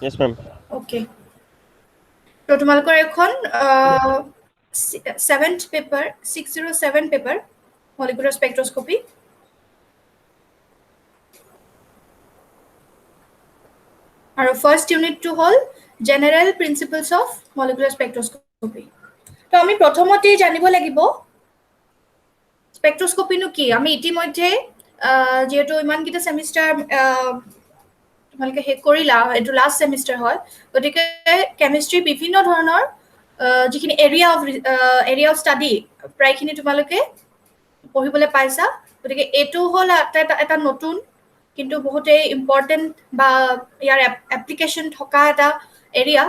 Yes, ma'am. Okay. তো তোমালোকৰ এখন 7th পেপাৰ 607 পেপাৰ মলিকুলাৰ স্পেক্ট্ৰস্কপি আৰু ফাৰ্ষ্ট ইউনিটটো হ'ল জেনেৰেল প্ৰিন্সিপলছ অফ মলিকুলাৰ স্পেক্ট্ৰস্কপি তো আমি প্ৰথমতেই জানিব লাগিব স্পেক্ট্ৰস্কপিনো কি আমি ইতিমধ্যে যেহেতু ইমানকেইটা সেমিষ্টাৰ তোমালোকে শেষ কৰিলা এইটো লাষ্ট সেমিষ্টাৰ হয় গতিকে কেমিষ্ট্ৰি বিভিন্ন ধৰণৰ যিখিনি এৰিয়া অফ ষ্টাডি প্ৰায়খিনি তোমালোকে পঢ়িবলৈ পাইছা গতিকে এইটো হ'ল এটা নতুন কিন্তু বহুতেই ইম্পৰ্টেণ্ট বা ইয়াৰ এপ্লিকেশ্যন থকা এটা এৰিয়া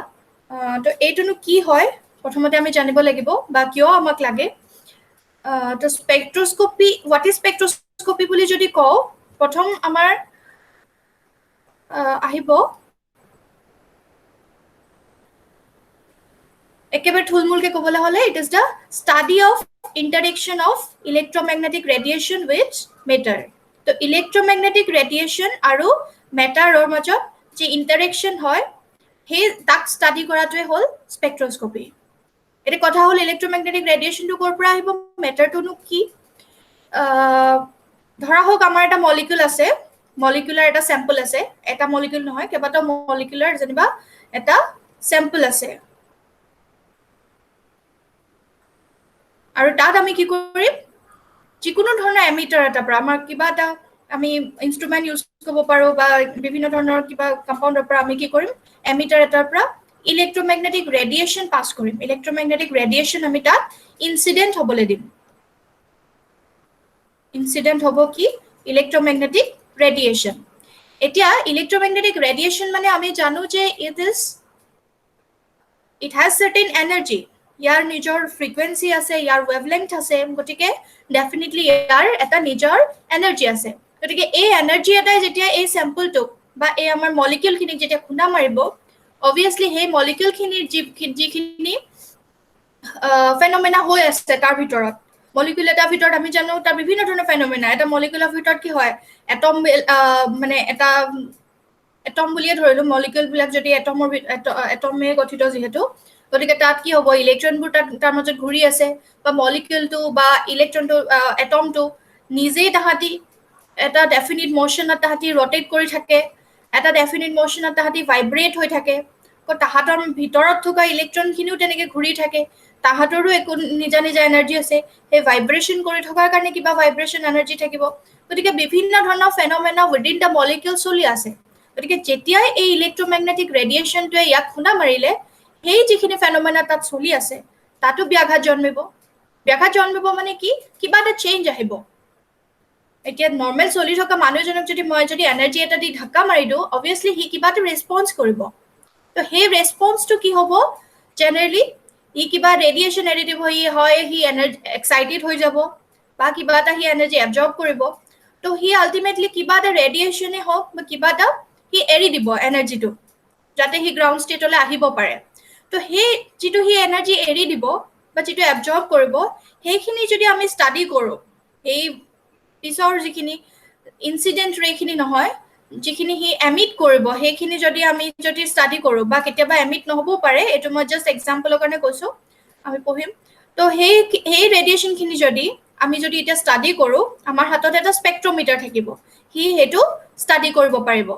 তো এইটোনো কি হয় প্ৰথমতে আমি জানিব লাগিব বা কিয় আমাক লাগে তো স্পেক্ট্ৰস্কপি হোৱাট ইজ স্পেক্ট্ৰস্কপি বুলি যদি কওঁ প্ৰথম আমাৰ আহিব একেবাৰে থুলমূলকৈ ক'বলৈ হ'লে it is the study of interaction of electromagnetic radiation with matter তো ইলেক্ট্ৰমেগনেটিক ৰেডিয়েশ্যন আৰু মেটাৰৰ মাজত যি ইণ্টাৰেকশ্যন হয় সেই তাক ষ্টাডি কৰাটোৱে হ'ল স্পেক্ট্ৰস্কপি এতিয়া কথা হ'ল ইলেক্ট্ৰমেগনেটিক ৰেডিয়েশ্যনটো ক'ৰ পৰা আহিব মেটাৰটোনো কি ধৰা হওক আমাৰ এটা মলিকুল আছে মলিকুলাৰ এটা চেম্পল আছে এটা মলিকুল নহয় কেইবাটাও মলিকুলাৰ যেনিবা এটা চেম্পল আছে আৰু তাত আমি কি কৰিম যিকোনো ধৰণৰ এমিটাৰ এটাৰ পৰা আমাৰ কিবা এটা আমি ইনষ্ট্ৰুমেণ্ট ইউজ কৰিব পাৰোঁ বা বিভিন্ন ধৰণৰ কিবা কম্পাউণ্ডৰ পৰা আমি কি কৰিম এমিটাৰ এটাৰ পৰা ইলেক্ট্ৰমেগনেটিক ৰেডিয়েশ্যন পাছ কৰিম ইলেক্ট্ৰমেগনেটিক ৰেডিয়েশ্যন আমি তাত ইনচিডেণ্ট হ'বলৈ দিম ইনচিডেণ্ট হ'ব কি ইলেক্ট্ৰমেগনেটিক ৰেডিয়েশ্যন এতিয়া ইলেক্ট্ৰমেগনেটিক ৰেডিয়েশ্যন মানে আমি জানো যে ইট হেজ চাৰ্টেইন এনাৰ্জি ইয়াৰ নিজৰ ফ্ৰিকুৱেঞ্চি আছে ইয়াৰ ৱেভলেংথ আছে গতিকে ডেফিনেটলি ইয়াৰ এটা নিজৰ এনাৰ্জি আছে গতিকে এই এনাৰ্জি এটাই যেতিয়া এই চেম্পলটোক বা এই আমাৰ মলিকিউলখিনিক যেতিয়া খুন্দা মাৰিব অবভিয়াছলি সেই মলিকিউলখিনিৰ যিখিনি ফেনমেনা হৈ আছে তাৰ ভিতৰত মলিকুল এটাৰ ভিতৰত আমি জানো তাৰ বিভিন্ন ধৰণৰ ফেনমেনা এটা মলিকুলৰ ভিতৰত কি হয় এটম মানে এটা এটম বুলিয়ে ধৰিলোঁ মলিকুলবিলাক যদি এটমে গঠিত যিহেতু গতিকে তাত কি হ'ব ইলেক্ট্ৰনবোৰ তাৰ মাজত ঘূৰি আছে বা মলিকুলটো বা ইলেক্ট্ৰনটো এটমটো নিজেই তাহাঁতি এটা ডেফিনিট মশ্যনত তাহাঁতি ৰটেট কৰি থাকে এটা ডেফিনিট মশ্যনত তাহাঁতি ভাইব্ৰেট হৈ থাকে তাহাঁতৰ ভিতৰত থকা ইলেক্ট্ৰনখিনিও তেনেকৈ ঘূৰি থাকে তাহাঁতৰো একো নিজা নিজা এনাৰ্জি আছে সেই ভাইব্ৰেশ্যন কৰি থকাৰ কাৰণে কিবা ভাইব্ৰেশ্যন এনাৰ্জি থাকিব গতিকে বিভিন্ন ধৰণৰ ফেনমেনা উইদিন দ্য মলিকিউল চলি আছে গতিকে যেতিয়াই এই ইলেক্ট্ৰমেগনেটিক ৰেডিয়েশ্যনটোৱে ইয়াক খুন্দা মাৰিলে সেই যিখিনি ফেনমেনা তাত চলি আছে তাতো ব্যাঘাত জন্মিব মানে কি কিবা এটা চেঞ্জ আহিব এতিয়া নৰ্মেল চলি থকা মানুহ এজনক যদি মই এনাৰ্জি এটা দি ধাক্কা মাৰি দিওঁ অবভিয়াছলি সি কিবা এটা ৰেছপন্স কৰিব তো সেই ৰেছপন্সটো কি হ'ব জেনেৰেলি সি কিবা ৰেডিয়েশ্যন এৰি দিব সি এক্সাইটেড হৈ যাব বা কিবা এটা সি এনাৰ্জি এবজৰ্ব কৰিব তো সি আল্টিমেটলি কিবা এটা ৰেডিয়েশ্যনে হওক বা কিবা এটা সি এৰি দিব এনাৰ্জিটো যাতে সি গ্ৰাউণ্ড ষ্টেটলৈ আহিব পাৰে তো সেই যিটো সি এনাৰ্জি এৰি দিব বা যিটো এবজৰ্ব কৰিব সেইখিনি যদি আমি ষ্টাডি কৰোঁ সেই পিছৰ যিখিনি ইনচিডেণ্ট ৰেখিনি নহয় যিখিনি সি এমিট কৰিব সেইখিনি যদি আমি ষ্টাডি কৰোঁ বা কেতিয়াবা এমিট নহ'বও পাৰে এইটো মই জাষ্ট এক্সাম্পলৰ কাৰণে কৈছোঁ আমি পঢ়িম তো সেই ৰেডিয়েশ্যনখিনি যদি আমি এতিয়া ষ্টাডি কৰোঁ আমাৰ হাতত এটা স্পেক্ট্ৰমিটাৰ থাকিব সি সেইটো ষ্টাডি কৰিব পাৰিব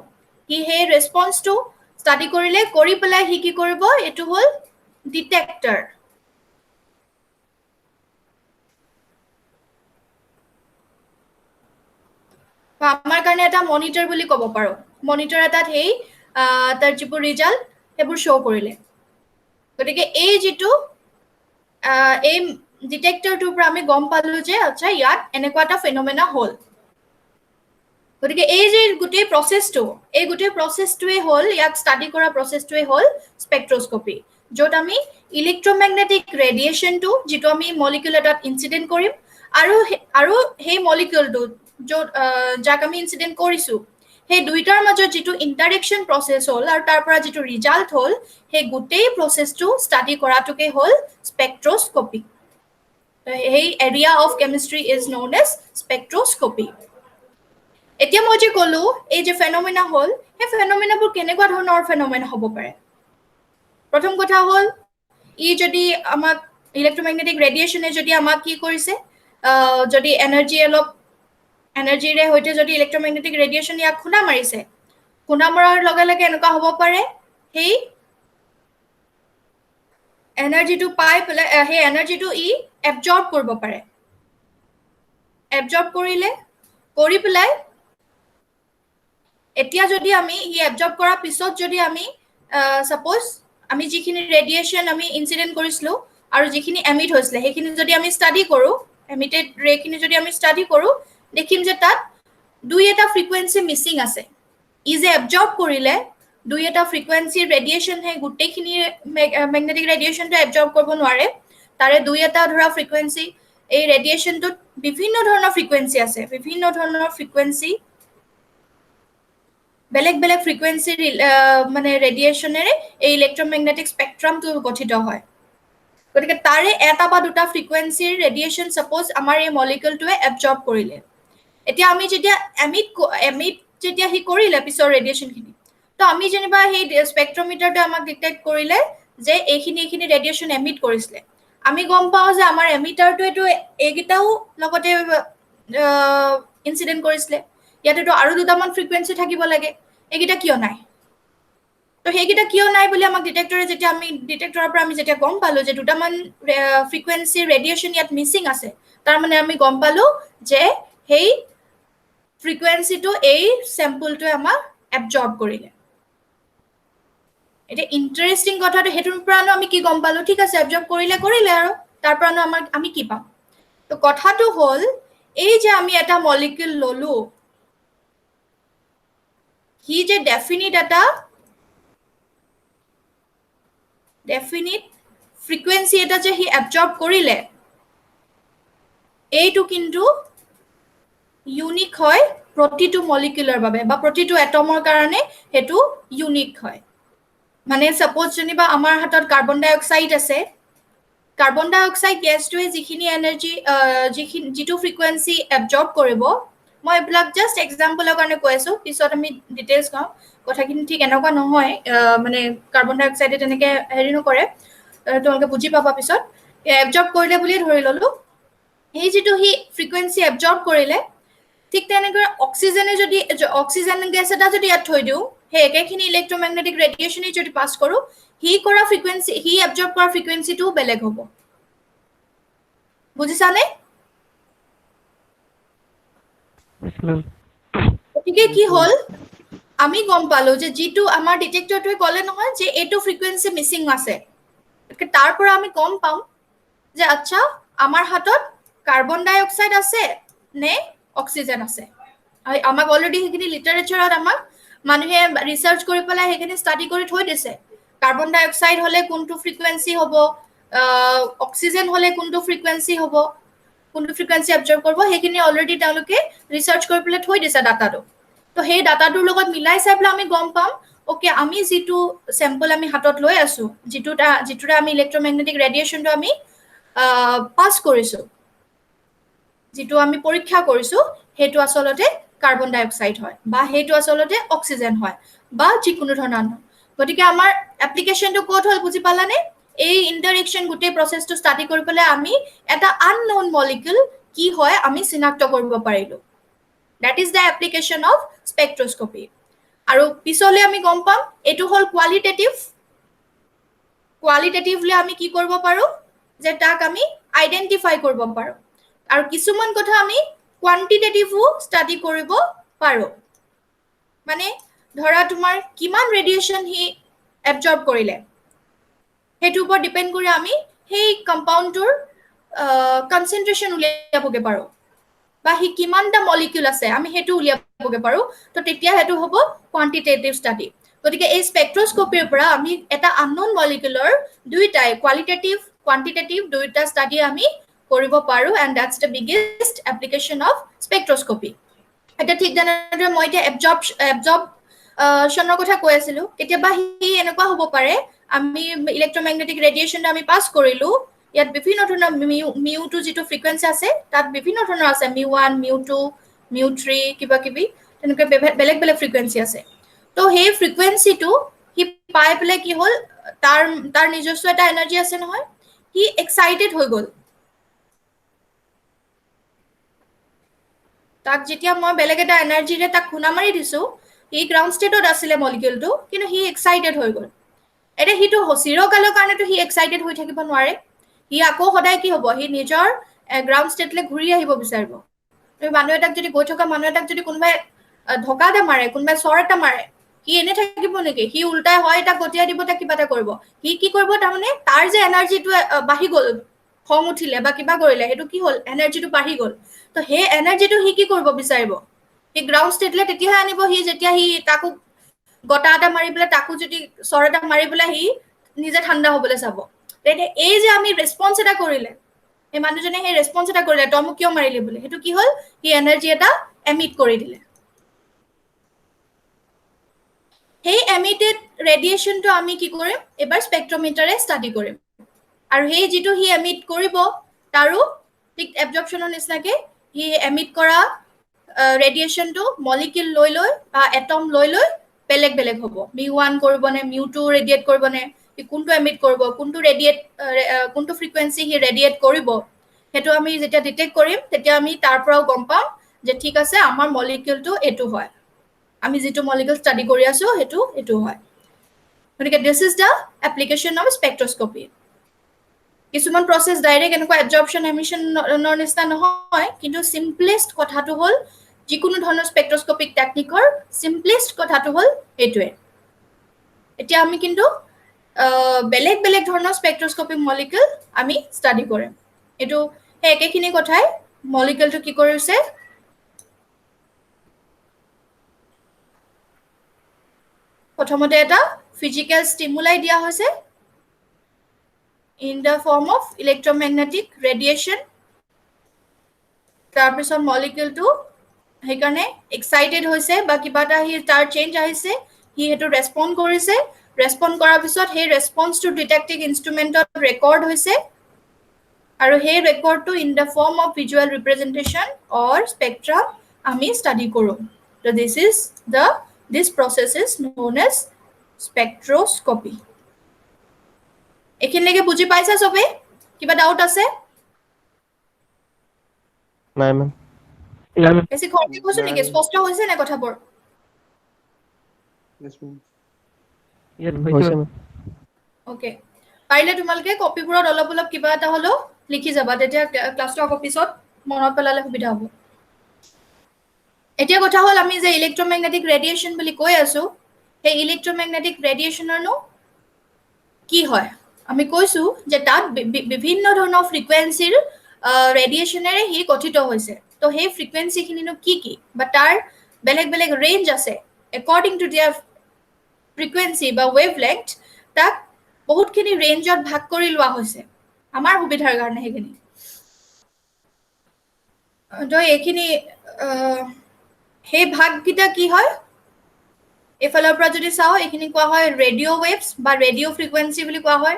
সি সেই ৰেছপন্সটো ষ্টাডি কৰি পেলাই সি কি কৰিব এইটো হ'ল ডিটেক্টৰ বা আমাৰ কাৰণে এটা মনিটৰ বুলি ক'ব পাৰোঁ মনিটৰ এটাত সেই তাৰ যিবোৰ ৰিজাল্ট সেইবোৰ শ্ব' কৰিলে গতিকে এই যিটো এই ডিটেক্টৰটোৰ পৰা আমি গম পালোঁ যে আচ্ছা ইয়াত এনেকুৱা এটা ফেনমেনা হ'ল গতিকে এই যে গোটেই প্ৰচেছটোৱে হ'ল ইয়াক ষ্টাডি কৰা প্ৰচেছটোৱে হ'ল স্পেক্ট্ৰস্কপি য'ত আমি ইলেক্ট্ৰমেগনেটিক ৰেডিয়েশ্যনটো যিটো আমি মলিকুল এটাত ইনচিডেণ্ট কৰিম আৰু সেই মলিকুলটো য'ত যাক আমি ইনচিডেণ্ট কৰিছোঁ সেই দুইটাৰ মাজত যিটো ইণ্টাৰেকশ্যন প্ৰচেছ হ'ল আৰু তাৰ পৰা যিটো ৰিজাল্ট হ'ল সেই গোটেই প্ৰচেছটো ষ্টাডি কৰাটোকে হ'ল স্পেক্ট্ৰস্কপি সেই area of chemistry is known as spectroscopy এতিয়া মই যে ক'লো এই যে ফেনমেনা হ'ল সেই ফেনমেনাবোৰ কেনেকুৱা ধৰণৰ ফেনমেনা হ'ব পাৰে প্ৰথম কথা হ'ল ই যদি আমাক ইলেক্ট্ৰমেগনেটিক ৰেডিয়েশ্যনে যদি আমাক কি কৰিছে যদি এনাৰ্জিৰে সৈতে যদি ইলেক্ট্ৰমেগনেটিক ৰেডিয়েশ্যন ইয়াক খুন্দা মাৰিছে খুন্দা মৰাৰ লগে লগে এনেকুৱা হ'ব পাৰে সেই এনাৰ্জিটো পাই পেলাই সেই এনাৰ্জিটো ই এবজৰ্ব কৰিব পাৰে এবজৰ্ব কৰি পেলাই এতিয়া যদি আমি ই এবজৰ্ব কৰাৰ পিছত যদি আমি সাপোজ আমি যিখিনি ৰেডিয়েশ্যন আমি ইনচিডেন্ট কৰিছিলোঁ আৰু যিখিনি এমিট হৈছিলে সেইখিনি যদি আমি ষ্টাডি কৰোঁ এমিটেড ৰেখিনি যদি আমি ষ্টাডি কৰোঁ দেখিম যে তাত দুই এটা ফ্ৰিকুৱেঞ্চি মিচিং আছে ই যে এবজৰ্ব কৰিলে দুই এটা ফ্ৰিকুৱেঞ্চিৰ ৰেডিয়েশ্যন সেই গোটেইখিনি মেগনেটিক ৰেডিয়েশ্যনটো এবজৰ্ব কৰিব নোৱাৰে তাৰে দুই এটা ধৰা ফ্ৰিকুৱেঞ্চি এই ৰেডিয়েশ্যনটোত বিভিন্ন ধৰণৰ ফ্ৰিকুৱেঞ্চি আছে বিভিন্ন ধৰণৰ ফ্ৰিকুৱেঞ্চি বেলেগ বেলেগ ফ্ৰিকুৱেঞ্চিৰ মানে ৰেডিয়েশ্যনেৰে এই ইলেক্ট্ৰমেগনেটিক স্পেক্ট্ৰামটো গঠিত হয় গতিকে তাৰে এটা বা দুটা ফ্ৰিকুৱেঞ্চিৰ ৰেডিয়েশ্যন সাপোজ আমাৰ এই মলিকিউলটোৱে এবজৰ্ব কৰিলে এতিয়া আমি যেতিয়া এমিট যেতিয়া সি কৰিলে পিছৰ ৰেডিয়েশ্যনখিনি তো আমি যেনিবা সেই স্পেক্ট্ৰমিটাৰটোৱে আমাক ডিটেক্ট কৰিলে যে এইখিনি ৰেডিয়েশ্যন এমিট কৰিছিলে আমি গম পাওঁ যে আমাৰ এমিটাৰটোৱেতো এইকেইটাও লগতে ইনচিডেণ্ট কৰিছিলে ইয়াতেতো আৰু দুটামান ফ্ৰিকুৱেঞ্চি থাকিব লাগে এইকেইটা কিয় নাই তো সেইকেইটা কিয় নাই বুলি আমাক ডিটেক্টৰৰ পৰা আমি যেতিয়া গম পালোঁ যে দুটামান ফ্ৰিকুৱেঞ্চিৰ ৰেডিয়েশ্যন ইয়াত মিচিং আছে তাৰমানে আমি গম পালোঁ যে সেই ফ্ৰিকুৱেঞ্চিটো এই চেম্পলটোৱে আমাক এবজৰ্ব কৰিলে এতিয়া ইণ্টাৰেষ্টিং কথাটো সেইটোৰ পৰানো আমি কি গম পালোঁ ঠিক আছে এবজৰ্ব কৰিলে আৰু তাৰ পৰানো আমি কি পাম তো কথাটো হ'ল এই যে আমি এটা মলিকিউল ল'লোঁ সি যে ডেফিনিট ফ্ৰিকুৱেঞ্চি এটা যে সি এবজৰ্ব কৰিলে এইটো কিন্তু ইউনিক হয় প্ৰতিটো মলিকিউলৰ বাবে বা প্ৰতিটো এটমৰ কাৰণে সেইটো ইউনিক হয় মানে সাপোজ যেনিবা আমাৰ হাতত কাৰ্বন ডাই অক্সাইড আছে কাৰ্বন ডাই অক্সাইড গেছটোৱে যিখিনি এনাৰ্জি যিটো ফ্ৰিকুৱেঞ্চি এবজৰ্ব কৰিব মই এইবিলাক জাষ্ট এক্সাম্পলৰ কাৰণে কৈ আছোঁ পিছত আমি ডিটেইলছ কওঁ কথাখিনি ঠিক এনেকুৱা নহয় মানে কাৰ্বন ডাই অক্সাইডে তেনেকৈ হেৰি নকৰে তোমালোকে বুজি পাবা পিছত এবজৰ্ব কৰিলে বুলিয়ে ধৰি ল'লোঁ সেই যিটো সি ফ্ৰিকুৱেঞ্চি এবজৰ্ব কৰিলে ঠিক তেনেকৈ অক্সিজেন গেছ এটা যদি ইয়াত থৈ দিওঁ সেই একেখিনি ইলেক্ট্ৰমেগনেটিক ৰেডিয়েশ্যনে যদি পাছ কৰোঁ সি এবজৰ্ব কৰা ফ্ৰিকুৱেঞ্চিটোও বেলেগ হ'ব বুজিছানে গতিকে কি হ'ল আমি গম পালোঁ যে যিটো আমাৰ ডিটেক্টৰটোৱে ক'লে নহয় যে এইটো ফ্ৰিকুৱেঞ্চি মিচিং আছে তাৰ পৰা আমি গম পাম যে আচ্ছা আমাৰ হাতত কাৰ্বন ডাই অক্সাইড আছে নে অক্সিজেন আছে আমাক অলৰেডি সেইখিনি লিটাৰেচাৰত আমাক মানুহে ৰিচাৰ্চ কৰি পেলাই সেইখিনি ষ্টাডি কৰি থৈ দিছে কাৰ্বন ডাই অক্সাইড হ'লে কোনটো ফ্ৰিকুৱেঞ্চি হ'ব অক্সিজেন হ'লে কোনটো ফ্ৰিকুৱেঞ্চি হ'ব কোনটো ফ্ৰিকুৱেঞ্চি এবজৰ্ব কৰিব সেইখিনি অলৰেডি তেওঁলোকে ৰিচাৰ্চ কৰি পেলাই থৈ দিছে ডাটাটো তো সেই ডাটাটোৰ লগত মিলাই চাই পেলাই আমি গম পাম অ'কে আমি যিটো চেম্পল আমি হাতত লৈ আছোঁ যিটোৰে আমি ইলেক্ট্ৰমেগনেটিক ৰেডিয়েশ্যনটো আমি পাছ কৰিছোঁ যিটো আমি পৰীক্ষা কৰিছোঁ সেইটো আচলতে কাৰ্বন ডাই অক্সাইড হয় বা সেইটো আচলতে অক্সিজেন হয় বা যিকোনো ধৰণৰ গতিকে আমাৰ এপ্লিকেশ্যনটো ক'ত হ'ল বুজি পালানে এই ইণ্টাৰেকশ্যন গোটেই প্ৰচেছটো ষ্টাডি কৰি পেলাই আমি এটা আননোন মলিকিউল কি হয় আমি চিনাক্ত কৰিব পাৰিলোঁ that is the application of spectroscopy আৰু পিছলৈ আমি গম পাম এইটো হ'ল কোৱালিটেটিভলি আমি কি কৰিব পাৰোঁ যে তাক আমি আইডেণ্টিফাই কৰিব পাৰোঁ আৰু কিছুমান কথা আমি কোৱান্টিটেটিভো ষ্টাডি কৰিব পাৰোঁ মানে ধৰা তোমাৰ কিমান ৰেডিয়েশ্যন সি এবজৰ্ব কৰিলে সেইটোৰ ওপৰত ডিপেণ্ড কৰি আমি সেই কম্পাউণ্ডটোৰ কনচেনট্ৰেশ্যন উলিয়াবগৈ পাৰোঁ বা সি কিমানটা মলিকিউল আছে আমি সেইটো উলিয়াবগৈ পাৰোঁ তো তেতিয়া সেইটো হ'ব কোৱান্টিটেটিভ ষ্টাডি গতিকে এই স্পেক্ট্ৰস্কপিৰ পৰা আমি এটা আননোন মলিকিউলৰ দুইটাই কোৱান্টিটেটিভ দুইটা ষ্টাডি আমি কৰিব পাৰোঁ and that's the biggest application of spectroscopy এতিয়া ঠিক তেনেদৰে মই এতিয়া এবজৰ্বশ্যনৰ কথা কৈ আছিলোঁ কেতিয়াবা সি এনেকুৱা হ'ব পাৰে আমি ইলেক্ট্ৰমেগনেটিক ৰেডিয়েশ্যনটো আমি পাছ কৰিলোঁ ইয়াত বিভিন্ন ধৰণৰ মিউটো যিটো ফ্ৰিকুৱেঞ্চি আছে তাত বিভিন্ন ধৰণৰ আছে মিউ1 মিউ2 মিউ3 কিবা কিবি তেনেকৈ বেলেগ বেলেগ ফ্ৰিকুৱেঞ্চি আছে তো সেই ফ্ৰিকুৱেঞ্চিটো হি পাই পেলাই কি হ'ল তাৰ নিজস্ব এটা এনাৰ্জি আছে নহয় হি এক্সাইটেড হৈ গ'ল তাক যেতিয়া মই বেলেগ এটা এনাৰ্জিৰে তাক খুনা মাৰি দিছোঁ হি গ্ৰাউণ্ড ষ্টেটত আছিলে মলিকিউলটো কিন্তু হি এক্সাইটেড হৈ গ'ল এতিয়া সিটো চিৰকালৰ কাৰণেতো হি এক্সাইটেড হৈ থাকিব নোৱাৰে হি আকৌ সদায় কি হ'ব হি নিজৰ গ্ৰাউণ্ড ষ্টেটলৈ ঘূৰি আহিব বিচাৰিব মানুহ এটাক যদি গৈ থকা মানুহ এটাক যদি কোনোবাই ধকা এটা মাৰে কোনোবাই চৰ এটা মাৰে সি এনে থাকিব নেকি সি উল্টাই হয় তাক গতিয়াই দিব তাক কিবা এটা কৰিব সি কি কৰিব তাৰমানে তাৰ যে এনাৰ্জিটো বাঢ়ি গ'ল খং উঠিলে বা কিবা কৰিলে সেইটো কি হ'ল এনাৰ্জিটো বাঢ়ি গ'ল তো সেই এনাৰ্জিটো সি কি কৰিব বিচাৰিব সি গ্ৰাউণ্ড ষ্টেটলৈ তেতিয়াহে আনিব সি যেতিয়া সি তাকো গটা এটা মাৰি পেলাই তাকো যদি চৰ এটা মাৰি পেলাই সি নিজে ঠাণ্ডা হ'বলৈ চাব তেতিয়া এই যে আমি ৰেছপন্স এটা কৰিলে এই মানুহজনে সেই ৰেছপন্স এটা কৰিলে তই মোক কিয় মাৰিলি বুলি সেইটো কি হ'ল সি এনাৰ্জি এটা এমিট কৰি দিলে সেই এমিটেড ৰেডিয়েশ্যনটো আমি কি কৰিম এবাৰ স্পেক্ট্ৰমিটাৰে ষ্টাডি কৰিম আৰু সেই যিটো সি এমিট কৰিব তাৰো ঠিক এবজৰ্পশ্যনৰ নিচিনাকৈ সি এমিট কৰা ৰেডিয়েশ্যনটো মলিকিউল লৈ লৈ বা এটম লৈ লৈ বেলেগ বেলেগ হ'ব μ1 কৰিবনে μ2 ৰেডিয়েট কৰিবনে সি কোনটো এমিট কৰিব কোনটো ফ্ৰিকুৱেঞ্চি সি ৰেডিয়েট কৰিব সেইটো আমি যেতিয়া ডিটেক্ট কৰিম তেতিয়া আমি তাৰ পৰাও গম পাম যে ঠিক আছে আমাৰ মলিকিউলটো এইটো হয় আমি যিটো মলিকিউল ষ্টাডি কৰি আছো সেইটো হয় গতিকে this is the application of spectroscopy কিছুমান প্ৰচেছ ডাইৰেক্ট এনেকুৱা এবজৰ্পশ্যন এমিশ্যনৰ নিচিনা নহয় কিন্তু চিম্পলেষ্ট কথাটো হ'ল যিকোনো ধৰণৰ স্পেক্ট্ৰস্কপিক টেকনিকৰ চিম্পলেষ্ট কথাটো হ'ল এইটোৱে এতিয়া আমি কিন্তু বেলেগ বেলেগ ধৰণৰ স্পেক্ট্ৰস্কপিক মলিকিউল আমি ষ্টাডি কৰিম এইটো সেই একেখিনি কথাই মলিকিউলটো কি কৰিছে প্ৰথমতে এটা ফিজিকেল ষ্টিমুলাই দিয়া হৈছে in the form of electromagnetic radiation তাৰপিছত মলিকিউলটো সেইকাৰণে এক্সাইটেড হৈছে বা কিবা এটা সি তাৰ চেঞ্জ আহিছে সি সেইটো ৰেছপন্ড কৰিছে ৰেছপন্ড কৰাৰ পিছত সেই ৰেছপন্সটো ডিটেক্টিং ইনষ্ট্ৰুমেণ্টত ৰেকৰ্ড হৈছে আৰু সেই ৰেকৰ্ডটো in the form of visual representation or spectra আমি ষ্টাডি কৰোঁ তো this process is known as spectroscopy এইখিনিলৈকে বুজি পাইছা চবেই কিবা ডাউট আছে নাই মেম বেছি খৰকে কৈছো নেকি স্পষ্ট হৈছে নে কথাবোৰ ওকে পাৰিলে তোমালোকে কপিবোৰত অলপ অলপ কিবা এটা হ'লেও লিখি যাবা তেতিয়া ক্লাছটো আকৌ পিছত মনত পেলালে সুবিধা হ'ব এতিয়া কথা হ'ল আমি যে ইলেক্ট্ৰমেগনেটিক ৰেডিয়েশ্যন বুলি কৈ আছো সেই ইলেক্ট্ৰমেগনেটিক ৰেডিয়েশ্যনৰনো কি হয় আমি কৈছো যে তাত বিভিন্ন ধৰণৰ ফ্ৰিকুৱেঞ্চিৰ ৰেডিয়েশ্যনেৰে সি গঠিত হৈছে তো সেই ফ্ৰিকুৱেঞ্চিখিনিনো কি বা তাৰ বেলেগ বেলেগ ৰেঞ্জ আছে একৰ্ডিং টু দিয়াৰ ফ্ৰিকুৱেঞ্চি বা ৱেভ লেংথ তাক বহুতখিনি ৰেঞ্জত ভাগ কৰি লোৱা হৈছে আমাৰ সুবিধাৰ কাৰণে সেইখিনি তো এইখিনি সেই ভাগকেইটা কি হয় এইফালৰ পৰা যদি চাওঁ এইখিনি কোৱা হয় ৰেডিঅ' ৱেভছ বা ৰেডিঅ' ফ্ৰিকুৱেঞ্চি বুলি কোৱা হয়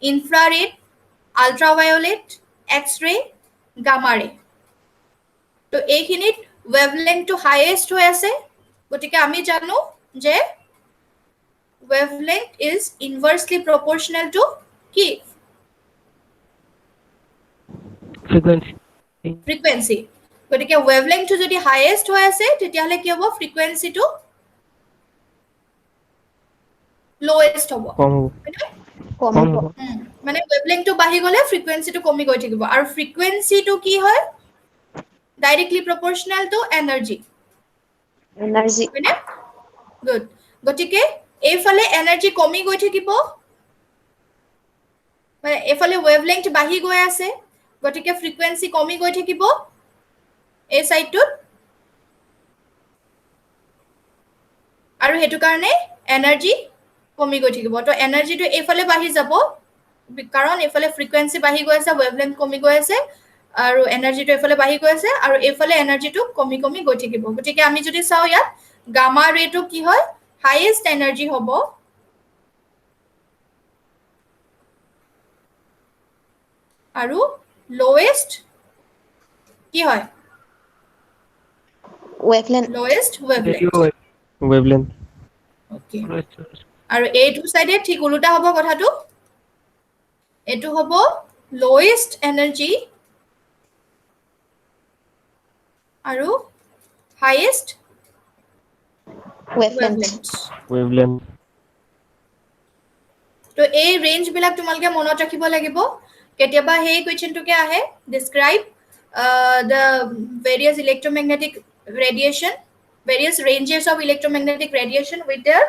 infrared ultraviolet X ray gamma ray তো এইখিনিত ৱেভলেংথটো হাইয়েষ্ট হৈ আছে গতিকে আমি জানো যে wavelength is inversely proportional to কি frequency গতিকে wavelengthটো যদি হাইয়েষ্ট হৈ আছে তেতিয়াহ'লে কি হ'ব ফ্ৰিকুৱেঞ্চিটো লোৱেষ্ট হ'ব কম হ'ব মানে wavelengthটো বাঢ়ি গ'লে ফ্ৰিকুৱেঞ্চিটো কমি গৈ থাকিব আৰু ফ্ৰিকুৱেঞ্চিটো কি হয় ডাইৰেক্টলি প্ৰপৰ্চনেল টু এনাৰ্জি হয়নে গুড গতিকে এইফালে এনাৰ্জি কমি গৈ থাকিব মানে এইফালে ৱেভলেংথ বাঢ়ি গৈ আছে গতিকে ফ্ৰিকুৱেঞ্চি কমি গৈ থাকিব এই সাইডটোত আৰু হেতু কাৰণে এনাৰ্জি কমি গৈ থাকিব তো এনাৰ্জিটো এইফালে বাঢ়ি যাব কাৰণ এইফালে ফ্ৰিকুৱেঞ্চি বাঢ়ি গৈ আছে ৱেভলেংথ কমি গৈ আছে আৰু এনাৰ্জিটো এইফালে বাঢ়ি গৈ আছে আৰু এইফালে এনাৰ্জিটো কমি কমি গৈ থাকিব গতিকে আমি যদি চাওঁ ইয়াত গামা ৰেটো কি হয় হাইয়েষ্ট এনাৰ্জি হ'ব আৰু লোৱেষ্ট কি হয় wavelength lowest radio wavelength. wave. wavelength Okay. Right. আৰু এইটো সাইডে ঠিক উল্টা হ'ব কথাটো এটো হ'ব lowest energy আৰু highest wavelength. wavelength তো এই ৰেঞ্জ বিলাক তোমালকে মনত ৰাখিব লাগিব কেতিয়াবা হেই কোৱেশ্চনটোকে আহে describe the various electromagnetic radiation various ranges of electromagnetic radiation with their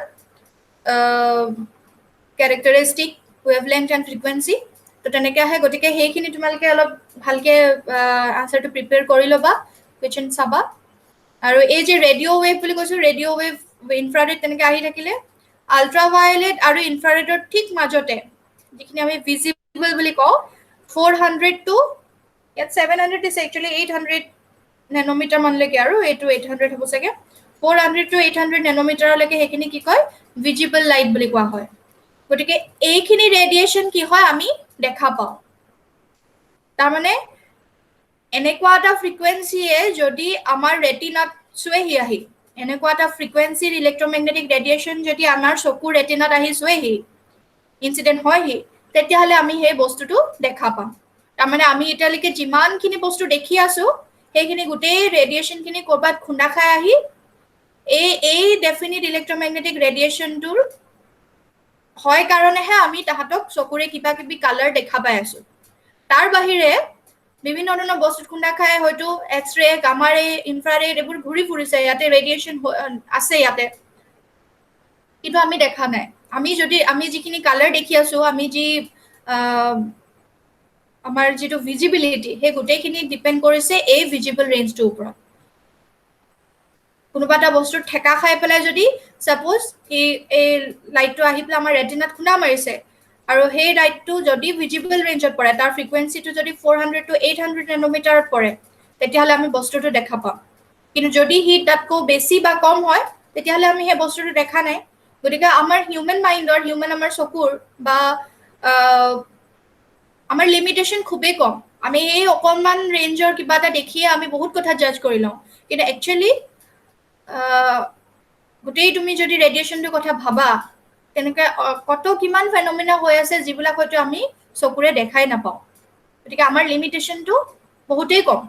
characteristic wavelength and frequency তো তেনেকে আহে গতিকে হেইখিনি তোমালকে অলপ ভালকে আনসাৰটো প্ৰিপেয়াৰ কৰি লবা কোৱেশ্চন চাবা আৰু এই যে ৰেডিও ওয়েভ বুলি কৈছো ৰেডিও ওয়েভ ইনফ্ৰাৰেড তেনেকে আহি থাকিলে আল্ট্ৰাভায়োলেট আৰু ইনফ্ৰাৰেডৰ ঠিক মাজতে যিখিনি আমি ভিজিবল বুলি কওঁ 400 টু ইয়াত 700 is actually 800 nanometer মানলৈকে আৰু এইটো 800 হ'ব চাগে 400 to 800 nanometerলৈকে হেখিনি কি কয় ভিজিবল লাইট বুলি কোৱা হয় গতিকে এইখিনি ৰেডিয়েশন কি হয় আমি দেখা পাওঁ তাৰ মানে এনেকুৱা এটা ফ্ৰিকুৱেন্সিয়ে যদি আমাৰ ৰেটিনাত চুৱেহি আহি এনেকুৱা এটা ফ্ৰিকুৱেন্সিৰ ইলেক্ট্ৰমেগনেটিক ৰেডিয়েশন যদি আমাৰ চকুৰ ৰেটিনাত আহি চুৱেহি ইনসিডেন্ট হয়হি তেতিয়াহলে আমি সেই বস্তুটো দেখা পাম তাৰ মানে আমি এতিয়ালৈকে যিমানখিনি বস্তু দেখি আছো সেইখিনি গোটেই ৰেডিয়েশনখিনি কৰবাত খুন্দা খাই আহি এই ডেফিনিট ইলেক্ট্ৰমেগনেটিক ৰেডিয়েশনটোৰ হয় কাৰণেহে আমি তাহাতক চকুৰে কিবা কিবি কালাৰ দেখা পাই আছো তাৰ বাহিৰে বিভিন্ন ধৰণৰ বস্তু খুন্দা খাই হয়তো এক্স-ৰে গামা ৰে ইনফ্ৰাৰেড এইবোৰ ঘূৰি ফুৰিছে ইয়াতে ৰেডিয়েশন আছে ইয়াতে কিন্তু আমি দেখা নাই আমি যিখিনি কালাৰ দেখি আছো আমি যি আমাৰ যেটো ভিজিবিলিটি হে গোটেইখিনি ডিপেন্ড কৰিছে এই ভিজিবল ৰেঞ্জটোৰ ওপৰত কোনোবা এটা বস্তু ঠেকা খাই পেলাই যদি সাপোজ এই লাইটটো আহি পেলাই আমাৰ ৰেটিনাত খুন্দা মাৰিছে আৰু সেই লাইটটো যদি ভিজিবল ৰেঞ্জত পৰে তাৰ ফ্ৰিকুৱেন্সিটো যদি 400 to 800 নেনোমিটাৰত পৰে তেতিয়াহলে আমি বস্তুটো দেখা পাম কিন্তু যদি হি তাতকৈ বেছি বা কম হয় তেতিয়াহলে আমি সেই বস্তুটো দেখা নাই গতিকে আমাৰ হিউম্যান মাইন্ডৰ হিউম্যান আমাৰ চকুৰ বা আমাৰ লিমিটেশন খুবেই কম আমি এই অকনমান ৰেঞ্জৰ কিবা এটা দেখিয়ে আমি বহুত কথা জাজ কৰি লওঁ কিন্তু একচুয়ালি গোটেই তুমি যদি ৰেডিয়েশনটোৰ কথা ভাবা তেনেকে কত কিমান ফেনোমেনা হৈ আছে যিবিলাক হয়তো আমি চকুৰে দেখাই নাপাওঁ গতিকে আমাৰ লিমিটেশনটো বহুতেই কম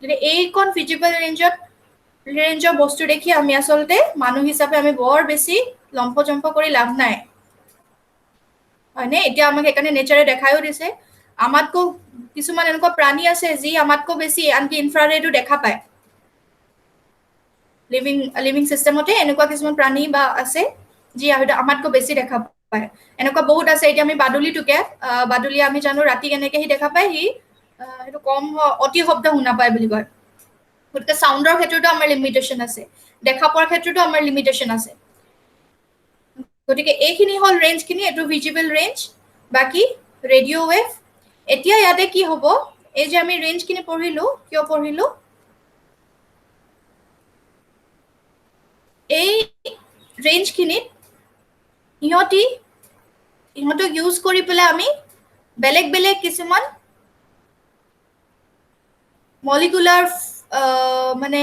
যদি এই কোন ভিজিবল ৰেঞ্জৰ বস্তু দেখি আমি আসলতে মানুহ হিচাপে আমি বৰ বেছি লম্পজম্প কৰি লাভ নাই হয়নে এতিয়া আমাক একানে নেচাৰে দেখায়ও দিছে আমাতকো কিছুমান এনেকুৱা প্ৰাণী আছে যি আমাতকো বেছি আনকি ইনফ্ৰাৰেডো দেখা পায় লিভিং সিস্টেমতে এনেকুৱা কিছুমান প্ৰাণী বা আছে যি আমাতকো বেছি দেখা পায় এনেকুৱা বহুত আছে এতিয়া আমি বাদুলিটোকে বাদুলি আমি জানো ৰাতি কেনেকে হি দেখা পায় হি এটো কম অতি শব্দ শুনা পায় বুলি কয় গতিকে সাউন্ডৰ ক্ষেত্ৰতো আমাৰ লিমিটেশন আছে দেখা পোৱাৰ ক্ষেত্ৰতো আমাৰ লিমিটেশন আছে গতিকে এইখিনি হল ৰেঞ্জ খিনি এটো ভিজিবল ৰেঞ্জ বাকি ৰেডিও ওয়েভ এতিয়া ইয়াতে কি হ'ব এই যে আমি ৰেঞ্জ খিনি পঢ়িলো কিয় পঢ়িলো এই ৰেঞ্জ খিনি ইহঁতক ইউজ কৰি পেলাই আমি বেলেগ কিছুমান মলিকুলাৰ মানে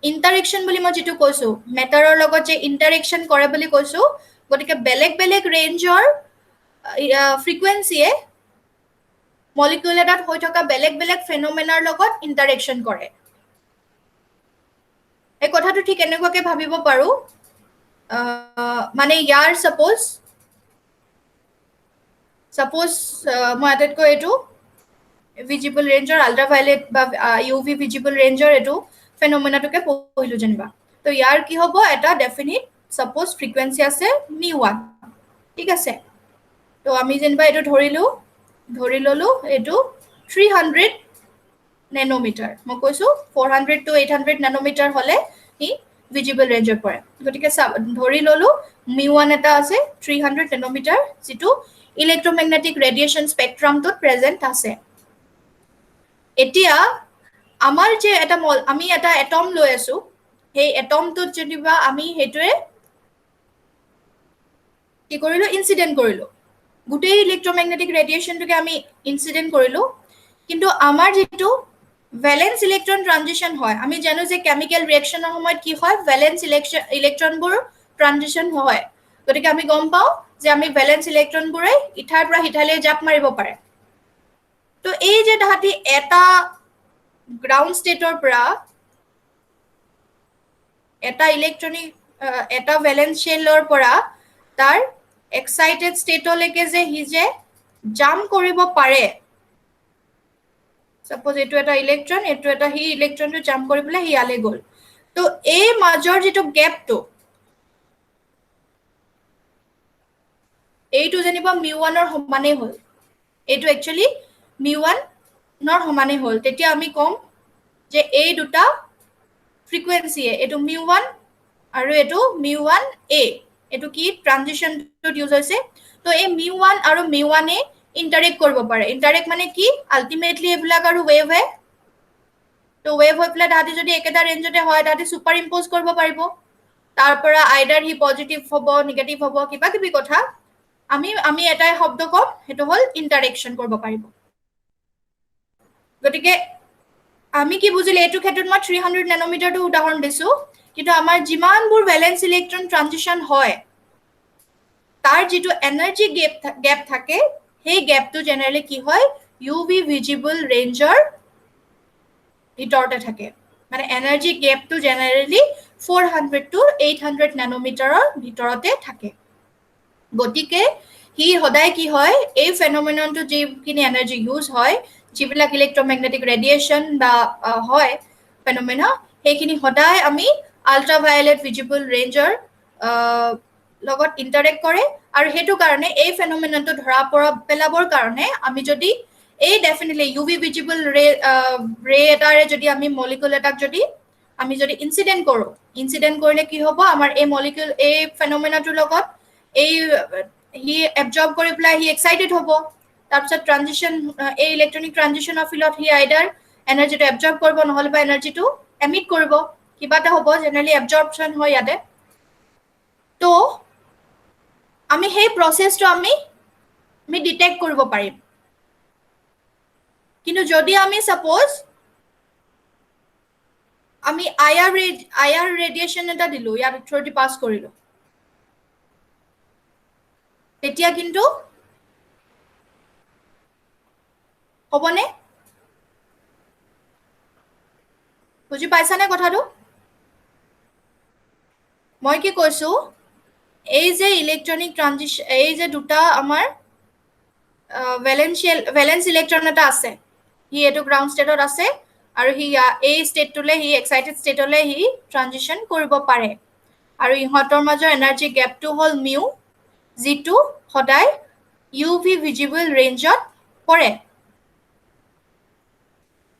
ইন্টাৰেকশন বুলি মই যেটো কৈছো মেটাৰৰ লগত যে ইন্টাৰেকশন কৰে বুলি কৈছো গতিকে বেলেগ ৰেঞ্জৰ ফ্ৰিকুৱেন্সিয়ে মলিকুল এটাত হৈ থকা বেলেগ ফেনোমেনাৰ লগত ইন্টাৰেকশন কৰে এই কথাটো ঠিক এনেকুৱাকে ভাবিব পাৰো মানে ইয়াৰ সাপোজ মই আটাইতকৈ এইটো ভিজিবল ৰেঞ্জৰ আল্ট্ৰাভায়োলেট বা ইউভি ভিজিবল ৰেঞ্জৰ এইটো ফেনোমেনাটোকে পঢ়িলো যেনিবা তো ইয়াৰ কি হ'ব এটা ডেফিনিট সাপোজ ফ্ৰিকুৱেন্সি আছে μ1 ঠিক আছে তো আমি যেনিবা এইটো ধৰি ললো এইটো 300 নেনোমিটাৰ মই কৈছো 400 to 800 নেনোমিটাৰ হলে ই ভিজিবল ৰেঞ্জৰ পৰে গতিকে ধৰি ললো μ1 এটা আছে 300 নেনোমিটাৰ যেটো ইলেক্ট্ৰমেগনেটিক ৰেডিয়েশন স্পেক্ট্ৰামটোত প্ৰেজেন্ট আছে এতিয়া আমাৰ যে এটা আমি এটা এটম লৈ আছো সেই এটমটোত যেনিবা আমি হেতুৱে কি কৰিলো ইনসিডেন্ট কৰিলো গোটেই ইলেক্ট্ৰমেগনেটিক ৰেডিয়েশনটোকে আমি ইনসিডেন্ট কৰিলো কিন্তু আমাৰ যেটো ভ্যালেন্স ইলেক্ট্ৰন ট্ৰানজিশন হয় আমি জানো যে কেমিক্যাল ৰিয়েকচনৰ সময়ত কি হয় ভ্যালেন্স ইলেক্ট্ৰনবোৰ ট্ৰানজিশন হয় গতিকে আমি গম পাওঁ যে আমি ভ্যালেন্স ইলেক্ট্ৰনবোৰে ইথাৰ পৰা হিথালৈ জাপ মাৰিব পাৰে তো এই যে তাহাঁতি এটা গ্ৰাউণ্ড ষ্টেটৰ পৰা এটা ইলেক্ট্ৰনিক এটা ভ্যালেন্স শেলৰ পৰা তাৰ এক্সাইটেড ষ্টেটলৈকে যে হি যে জাম্প কৰিব পাৰে সাপোজ এইটো এটা ইলেক্ট্ৰন এইটো এটা হি ইলেক্ট্ৰনটো জাম্প কৰি পেলাই হি আলে গ'ল তো এই মাজৰ যেটো গ্যাপটো এইটো যেনিবা μ1 ৰ সমানে হ'ল এইটো একচুয়ালি μ1 নৰ সমানে হ'ল তেতিয়া আমি কম যে এই দুটা ফ্ৰিকুৱেন্সি এইটো μ1 আৰু এইটো μ1a এইটো কি ট্ৰানজিশনটো ইউজ হৈছে তো এই μ1 আৰু μ1a ইন্টাৰেক্ট কৰিব পাৰে ইন্টাৰেক্ট মানে কি আলটিমেটলি এবিলাক আৰু ওয়েভ হে তো ওয়েভ হৈ পেলাই তাহাঁতি যদি একেটা ৰেঞ্জতে হয় তাহাঁতি সুপাৰ ইম্পোজ কৰিব পাৰিব তাৰ পৰা আইডাৰ হি পজিটিভ হ'ব নিগেটিভ হ'ব কিবা কিবি কথা আমি এটাই শব্দ কম হেতু হল ইন্টাৰেকশন কৰিব পাৰিব গতিকে আমি কি বুজিলে এটো ক্ষেত্ৰত মই 300 ন্যানোমিটাৰটো উদাহৰণ দিছো কিন্তু আমাৰ যিমানবোৰ ভ্যালেন্স ইলেক্ট্ৰন ট্ৰানজিশন হয় তাৰ যেটো এনাৰ্জি গ্যাপ থাকে সেই গ্যাপটো জেনাৰেলি কি হয় ইউভি ভিজিবল ৰেঞ্জৰ ভিতৰতে থাকে মানে এনাৰ্জি গ্যাপটো জেনাৰেলি 400 টু 800 ন্যানোমিটাৰৰ ভিতৰতে থাকে গতিকে হি সদায় কি হয় এই ফেনোমেননটো যিখিনি এনাৰ্জি ইউজ হয় যিবিলাক ইলেক্ট্ৰোম্যাগনেটিক ৰেডিয়েশন বা হয় ফেনোমেনা সেইখিনি সদায় আমি আল্ট্ৰাভায়োলেট ভিজিবল ৰেঞ্জৰ লগত ইন্টাৰেক্ট কৰে আৰু হেতু কাৰণে এই ফেনোমেননটো ধৰা পেলাবৰ কাৰণে আমি যদি এই ডেফিনেটলি ইউভি ভিজিবল ৰে এটাৰে যদি আমি মলিকুল এটাক যদি আমি যদি ইনসিডেন্ট কৰিলে কি হ'ব আমাৰ এই মলিকুল এই ফেনোমেনাটোৰ লগত এই হি এবজৰ্ব কৰি পেলাই হি এক্সাইটেড হ'ব তাৰপিছত ট্ৰানজিশন এই ইলেক্ট্ৰনিক ট্ৰানজিশনৰ ফিলত হি আইডাৰ এনাৰ্জিটো এবজৰ্ব কৰিব নহলে বা এনাৰ্জিটো এমিট কৰিব কিবা এটা হ'ব জেনাৰেলি এবজৰ্পশন হয় ইয়াতে তো আমি সেই প্ৰসেসটো আমি ডিটেক্ট কৰিব পাৰিম কিন্তু যদি আমি সাপোজ আমি আইআৰ ৰেডিয়েশন এটা দিলো ইয়াৰ থ্ৰুদি পাস কৰিলো তেতিয়া কিন্তু হবনে বুজি পাইছানে কথাটো মই কি কৈছো এই যে ইলেক্ট্ৰনিক ট্ৰানজিশন এই যে দুটা আমাৰ ভ্যালেন্স ইলেক্ট্ৰন এটা আছে হি এটো গ্ৰাউণ্ড ষ্টেটত আছে আৰু হি এই ষ্টেটটোলে হি এক্সাইটেড ষ্টেটলে হি ট্ৰানজিশন কৰিব পাৰে আৰু ইহঁতৰ মাজৰ এনাৰ্জি গ্যাপটো হল মিউ যিটো সদায় ইউভি ভিজিবল ৰেঞ্জত পৰে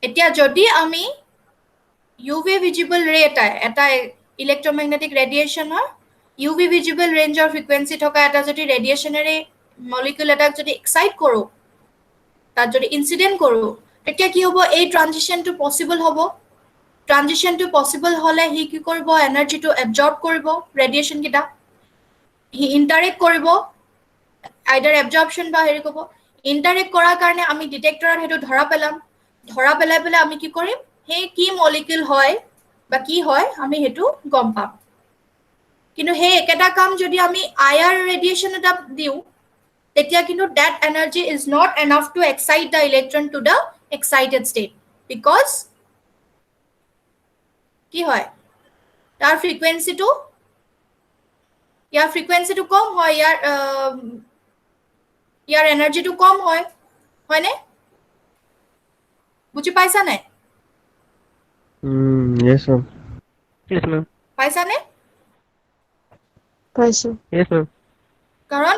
এতিয়া যদি আমি ইউভি ভিজিবল ৰে এটা ইলেক্ট্ৰোম্যাগনেটিক ৰেডিয়েশনৰ ইউভি ভিজিবল ৰেঞ্জৰ ফ্ৰিকুৱেন্সি থকা এটা যদি ৰেডিয়েশনেৰে মলিকুল এটাক যদি এক্সাইট কৰো তাত যদি ইনসিডেন্ট কৰো তেতিয়া কি হ'ব এই ট্ৰানজিশনটো পসিবল হ'ব ট্ৰানজিশনটো পসিবল হলে হি কি কৰিব এনাৰ্জিটো এবজৰ্ব কৰিব ৰেডিয়েশন কিটা হি ইন্টাৰেক্ট কৰিব আইডাৰ এবজৰ্পশন বা হেৰি কৰিব ইন্টাৰেক্ট কৰাৰ কাৰণে আমি ডিটেক্টৰত হেতু ধৰা পেলাই আমি কি কৰিম হে কি মলিকুল হয় বা কি হয় আমি হেতু গম পাম কিন্তু হে একেটা কাম যদি আমি আইআর ৰেডিয়েশন এটা দিও তেতিয়া কিন্তু that energy is not enough to excite the electron to the excited state because কি হয় তাৰ ফ্ৰিকুৱেন্সিটো কম হয় ইয়াৰ এনাৰ্জিটো কম হয় হয়নে বুজি পাইছা নাই yes ma'am পাইছা নে পাইছো yes ma'am কাৰণ